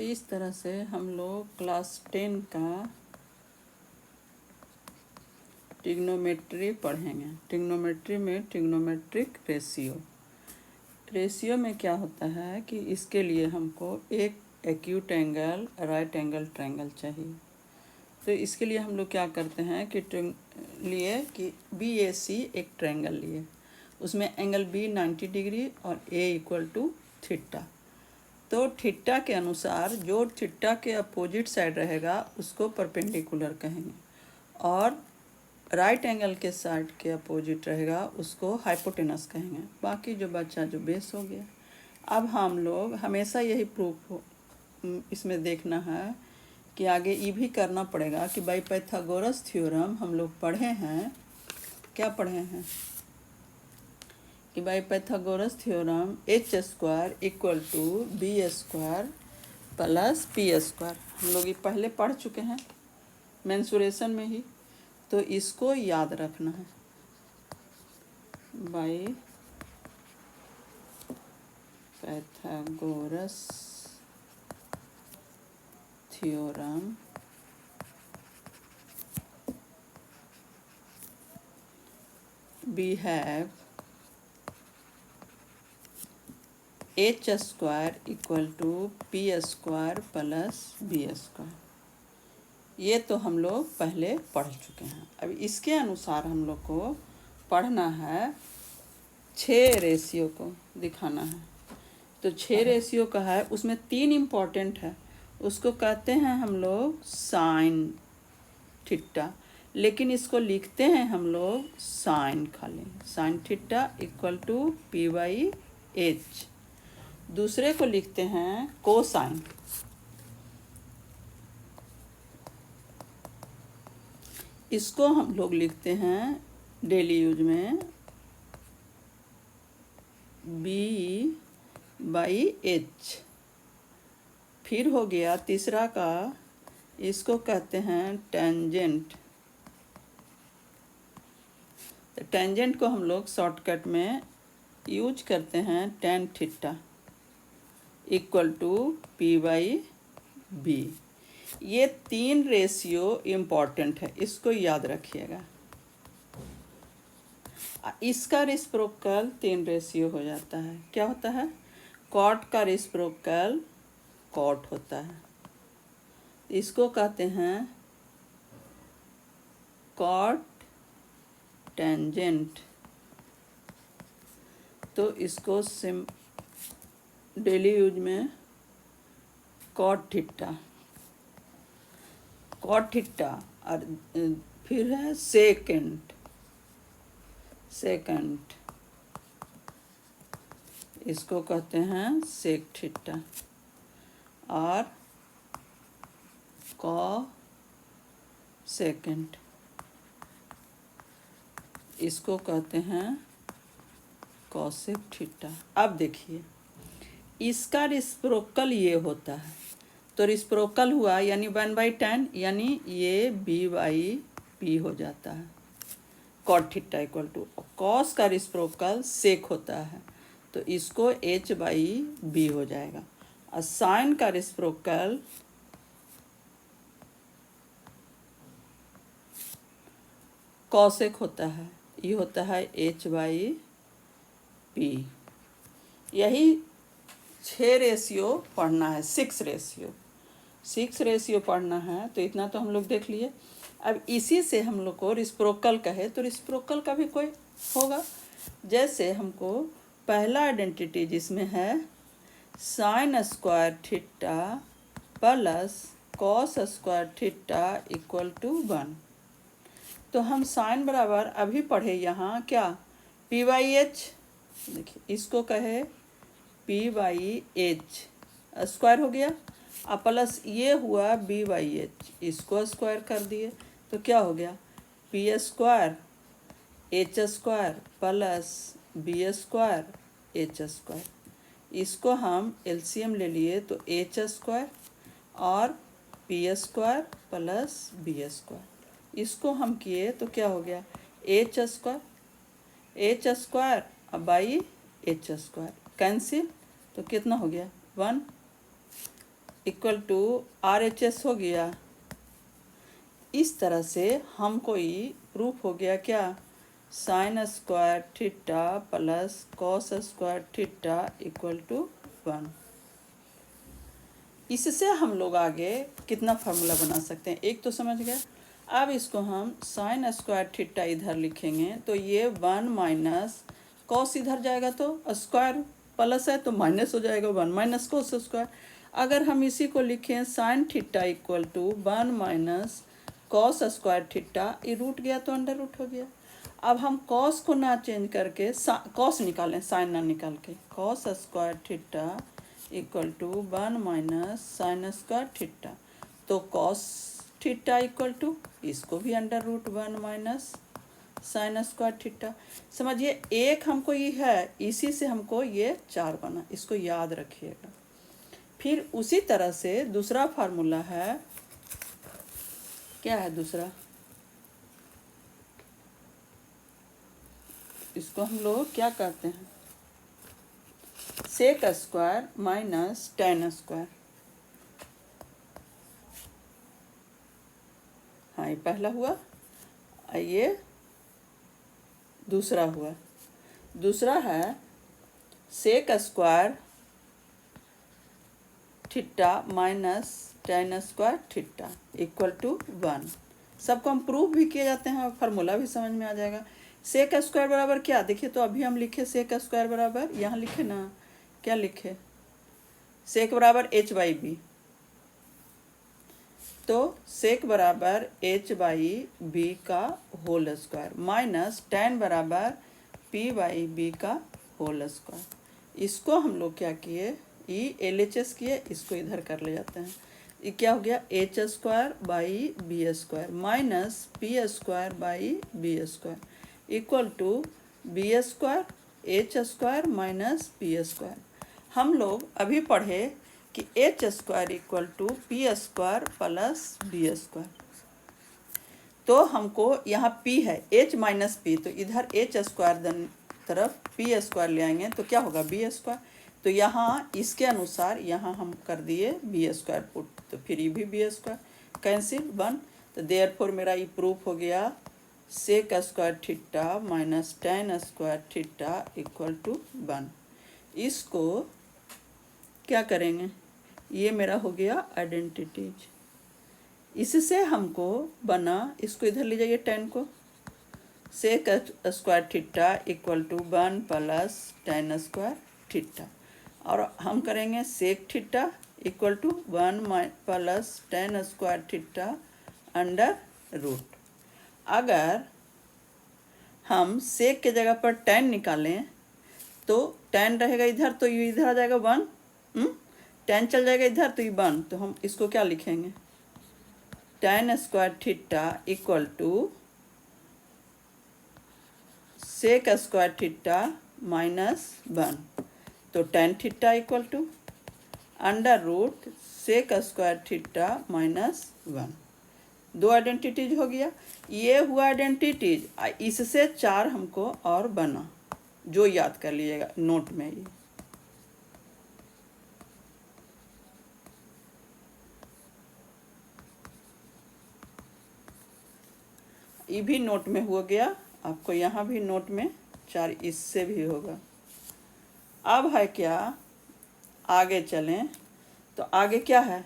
इस तरह से हम लोग क्लास 10 का ट्रिग्नोमेट्री पढ़ेंगे। ट्रिग्नोमेट्री में ट्रिग्नोमेट्रिक रेशियो में क्या होता है कि इसके लिए हमको एक acute angle right angle triangle चाहिए। तो इसके लिए हम लोग क्या करते हैं कि लिए BAC एक ट्रायंगल लिए, उसमें एंगल B 90 डिग्री और A इक्वल टू थीटा। तो थीटा के अनुसार जो थीटा के अपोजिट साइड रहेगा उसको परपेंडिकुलर कहेंगे, और राइट एंगल के साइड के अपोजिट रहेगा उसको हाइपोटेनस कहेंगे। बाकी जो बच्चा जो बेस हो गया। अब हम लोग हमेशा यही प्रूफ इसमें देखना है कि आगे ये भी करना पड़ेगा कि बाई पाइथागोरस थ्योरम हम लोग पढ़े हैं। क्या पढ़े हैं कि by Pythagoras theorem h² equal to B² plus P²। हम लोग ये पहले पढ़ चुके हैं मेंसुरेशन में ही, तो इसको याद रखना है। By Pythagoras theorem we have h² equal to P² plus B²। ये तो हम लोग पहले पढ़ चुके हैं। अब इसके अनुसार हम लोग को पढ़ना है 6 रेशियो को दिखाना है। तो 6 रेशियो का है, उसमें 3 इम्पॉर्टेंट है, उसको कहते हैं हम लोग साइन थीटा, लेकिन इसको लिखते हैं हम लोग साइन खाली, sign theta equal to P/H। दूसरे को लिखते हैं कोसाइन, इसको हम लोग लिखते हैं डेली यूज में B/H। फिर हो गया तीसरा का, इसको कहते हैं टेंजेंट। टेंजेंट को हम लोग शॉर्टकट में यूज करते हैं ten theta equal to P/B। ये 3 रेशियो इम्पॉर्टेंट है, इसको याद रखिएगा। इसका रेसिप्रोकल 3 रेशियो हो जाता है। क्या होता है? कॉट का रेसिप्रोकल कॉट होता है, इसको कहते हैं कॉट टेंजेंट। तो इसको डेली यूज में कॉट थीटा और फिर है सेकेंड, इसको कहते हैं सेक थीटा, और कॉ सेकेंड, इसको कहते हैं कॉसेक थीटा। अब देखिए इसका रेसिप्रोकल ये होता है, तो रेसिप्रोकल हुआ यानी 1/10, यानी ये B/P हो जाता है। Cot theta equal to cos का रेसिप्रोकल सेक होता है, तो इसको H/B हो जाएगा। और साइन का रेसिप्रोकल कॉसेक होता है, ये होता है H/P। यही 6 रेशियो पढ़ना है, 6 रेशियो पढ़ना है। तो इतना तो हम लोग देख लिए। अब इसी से हम लोग को रेसिप्रोकल कहे तो रेसिप्रोकल का भी कोई होगा। जैसे हमको पहला आइडेंटिटी जिसमें है sin² theta plus cos² theta equal to 1। तो हम साइन बराबर अभी पढ़े यहाँ क्या P/H, देखिए इसको कहे P/H स्क्वायर हो गया, और प्लस ये हुआ B/H, इसको स्क्वायर कर दिए तो क्या हो गया P² H² plus B² H²। इसको हम LCM ले लिए तो H² और P² प्लस B²। इसको हम किए तो क्या हो गया H² और बाई H² कैंसिल, तो कितना हो गया 1। इक्वल टू RHS हो गया। इस तरह से हमको ये प्रूफ हो गया क्या, sine square theta plus cos square theta equal to 1। इससे हम लोग आगे कितना फार्मूला बना सकते हैं, एक तो समझ गए। अब इसको हम साइन स्क्वायर थीटा इधर लिखेंगे तो ये 1 माइनस कॉस इधर जाएगा तो स्क्वायर प्लस है तो माइनस हो जाएगा 1 माइनस कॉस स्क्वायर। अगर हम इसी को लिखें sine theta equal to 1 minus cos square theta, ये रूट गया तो अंडर रूट हो गया। अब हम कॉस को ना चेंज करके कॉस निकालें, साइन ना निकाल के, cos square theta equal to 1 minus sine square theta, तो कॉस थीटा इक्वल टू इसको भी under root 1 minus sine square theta. समझिए एक हमको ये है, इसी से हमको ये 4 बना, इसको याद रखिएगा। फिर उसी तरह से दूसरा फार्मूला है, क्या है दूसरा, इसको हम लोग क्या कहते हैं, sec square minus tan square. हाँ ये पहला हुआ, ये दूसरा हुआ। दूसरा है sec square theta minus tan square theta equal to 1। सबको हम प्रूफ भी किए जाते हैं और फार्मूला भी समझ में आ जाएगा। सेक स्क्वायर बराबर क्या, देखिए तो अभी हम लिखे सेक स्क्वायर बराबर, यहाँ लिखे ना, क्या लिखे, सेक बराबर h/b, तो सेक बराबर h/b का होल स्क्वायर माइनस टेन बराबर p/b का होल स्क्वायर। इसको हम लोग क्या किए, ई LHS किए, इसको इधर कर ले जाते हैं। ये क्या हो गया, h square by B square minus P square by B square equal to B square H square minus P square. हम लोग अभी पढ़े कि H square equal to P square plus B square, तो हमको यहाँ p है h माइनस पी, तो इधर एच स्क्वायर तरफ पी स्क्वायर ले आएंगे तो क्या होगा बी स्क्वायर। तो यहाँ इसके अनुसार यहाँ हम कर दिए बी स्क्वायर पुट, तो फिर ये भी बी स्क्वायर कैंसिल 1। तो देयरफॉर मेरा ये प्रूफ हो गया sec square theta minus tan square theta equal to 1। इसको क्या करेंगे, ये मेरा हो गया आइडेंटिटीज। इससे हमको बना, इसको इधर ले जाइए टेन को, sec square theta equal to 1 plus tan square theta, और हम करेंगे sec theta equal to 1 plus tan square theta under root. अगर हम सेक के जगह पर टेन निकालें तो टेन रहेगा इधर, तो ये इधर आ जाएगा 1, टेन चल जाएगा इधर तो ये 1, तो हम इसको क्या लिखेंगे, tan square theta equal to sec square theta minus 1, तो tan theta equal to under root sec square theta minus 1। दो आइडेंटिटीज हो गया, ये हुआ आइडेंटिटीज। इससे 4 हमको और बना, जो याद कर लीजिएगा नोट में, ये भी नोट में हो गया आपको, यहाँ भी नोट में 4 इससे भी होगा। अब है क्या, आगे चलें तो आगे क्या है,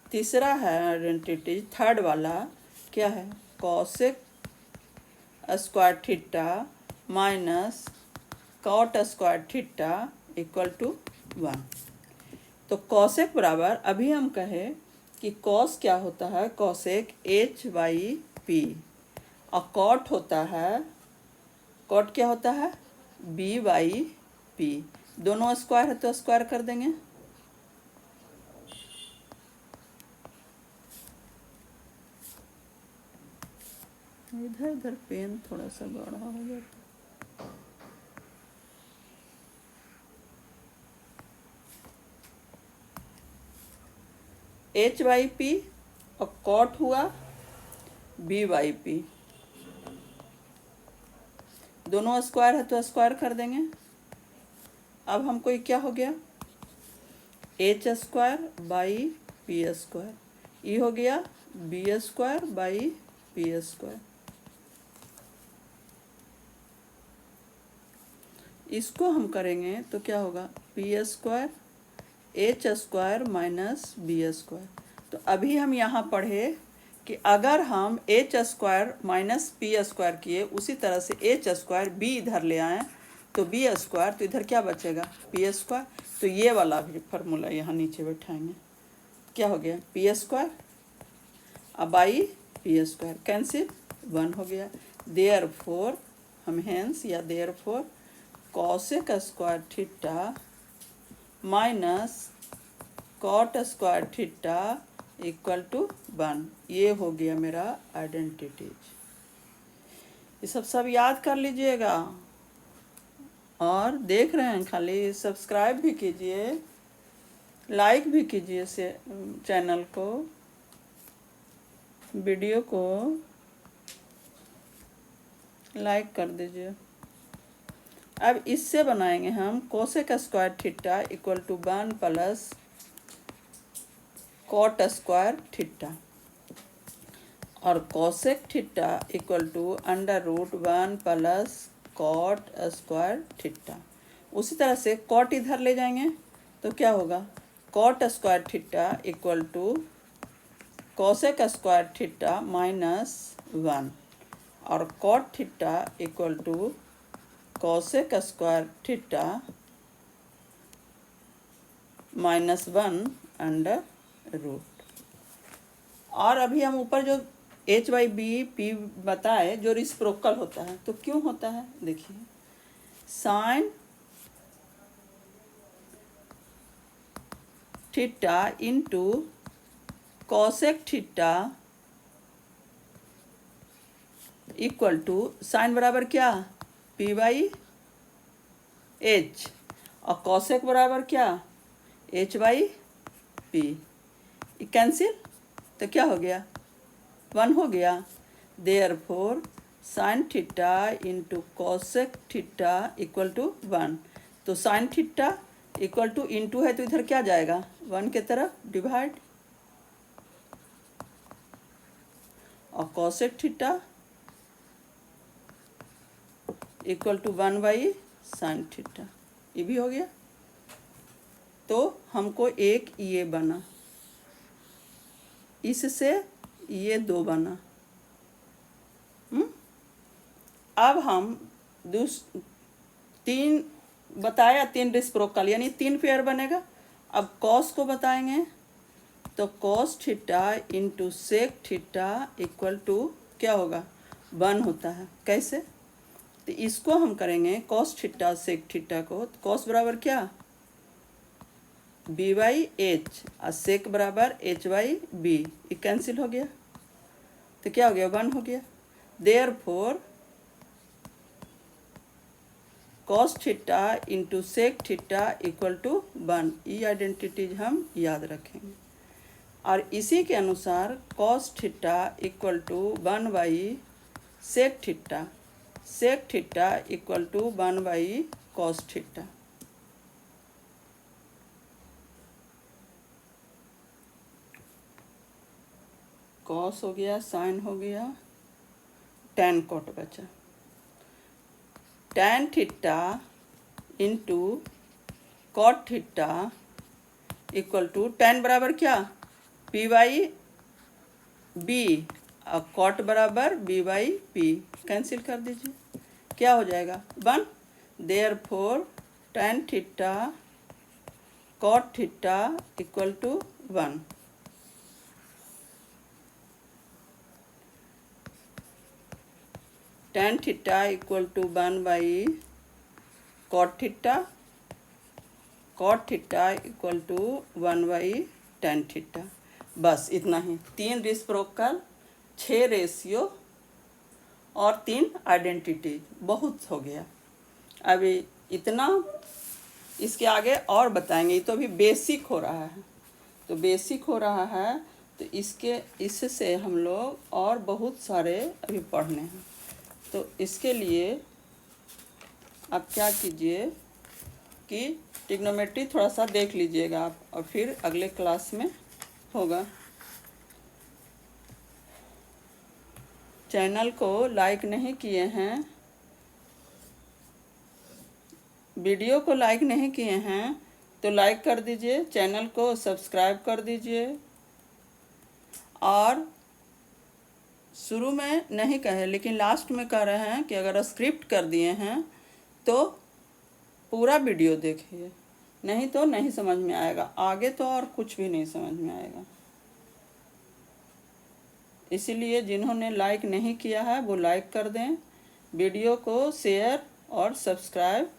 तीसरा है आइडेंटिटी, थर्ड वाला क्या है, cosec square theta minus cot square theta equal to 1। तो कॉसेक बराबर, अभी हम कहें कि कॉस क्या होता है, कॉसेक h/p, और कॉट होता है, कॉट क्या होता है b/p, दोनों स्क्वायर है तो स्क्वायर कर देंगे। इधर इधर पेन थोड़ा सा बड़ा हो जाता, h/p और कॉट हुआ b/p, दोनों स्क्वायर है तो स्क्वायर कर देंगे। अब हमको ये क्या हो गया, H square by P square, ये हो गया B square by P square. इसको हम करेंगे तो क्या होगा, P square H square minus B square. तो अभी हम यहाँ पढ़े कि अगर हम H square minus P square किए, उसी तरह से एच स्क्वायर बी इधर ले आएँ तो बी स्क्वायर, तो इधर क्या बचेगा, पी स्क्वायर। तो ये वाला भी फार्मूला यहाँ नीचे बैठाएंगे, क्या हो गया, पी स्क्वायर अब बाई पी स्क्वायर, कैंसिल 1 हो गया। देयरफॉर हम हेंस या therefore cosec square theta minus cot square theta equal to 1। ये हो गया मेरा आइडेंटिटीज। ये सब याद कर लीजिएगा, और देख रहे हैं खाली सब्सक्राइब भी कीजिए, लाइक भी कीजिए से चैनल को, वीडियो को लाइक कर दीजिए। अब इससे बनाएंगे हम cosec square theta equal to 1 plus cot square theta, और cosec theta equal to √1 plus cot square theta. उसी तरह से कॉट इधर ले जाएंगे तो क्या होगा, cot square theta equal to cosec square theta minus 1, और cot theta equal to cosec square theta minus 1 under root. और अभी हम ऊपर जो एच बाई बी पी बताए जो रिसिप्रोकल होता है, तो क्यों होता है, देखिए sine theta into cosec theta equal to sine बराबर क्या, पी बाई एच, और कॉसेक बराबर क्या, एच बाई पी। कैंसिल, तो क्या हो गया, 1 हो गया। Therefore sine theta into cosec theta equal to 1। तो sine theta equal to into है तो इधर क्या जाएगा, 1 के तरफ डिवाइड, और cosec theta equal to 1 by sine theta, ये भी हो गया। तो हमको एक ये बना, इससे ये 2 बना। अब हम 3 बताया, 3 रिसिप्रोकल यानी 3 पेयर बनेगा। अब कॉस को बताएंगे तो cos theta into sec theta equal to क्या होगा, 1 होता है। कैसे, तो इसको हम करेंगे कॉस थीटा सेक थीटा को, तो कॉस बराबर क्या, बी बाई एच, और सेक बराबर एच बाई बी, ये कैंसिल हो गया तो क्या हो गया, 1 हो गया। Therefore cos theta into sec theta equal to 1, ये आइडेंटिटीज हम याद रखेंगे। और इसी के अनुसार cos theta equal to 1 by sec theta equal to 1 by cos theta. Cos हो गया, साइन हो गया, टैन कॉट बचा। Tan theta into cot theta equal to tan बराबर क्या, पी बाई बी, और कॉट बराबर बी बाई पी, कैंसिल कर दीजिए, क्या हो जाएगा, 1। Therefore tan theta cot theta equal to 1। Tan theta equal to 1 by cot theta equal to 1 by tan theta. बस इतना ही, 3 रिसिप्रोकल, 6 रेशियो और 3 आइडेंटिटी, बहुत हो गया। अभी इतना, इसके आगे और बताएंगे, ये तो अभी बेसिक हो रहा है, तो बेसिक हो रहा है तो इससे हम लोग और बहुत सारे अभी पढ़ने हैं। तो इसके लिए आप क्या कीजिए कि ट्रिग्नोमेट्री थोड़ा सा देख लीजिएगा आप, और फिर अगले क्लास में होगा। चैनल को लाइक नहीं किए हैं, वीडियो को लाइक नहीं किए हैं तो लाइक कर दीजिए, चैनल को सब्सक्राइब कर दीजिए। और शुरू में नहीं कहे लेकिन लास्ट में कह रहे हैं कि अगर स्क्रिप्ट कर दिए हैं तो पूरा वीडियो देखिए, नहीं तो नहीं समझ में आएगा, आगे तो और कुछ भी नहीं समझ में आएगा। इसीलिए जिन्होंने लाइक नहीं किया है वो लाइक कर दें, वीडियो को शेयर और सब्सक्राइब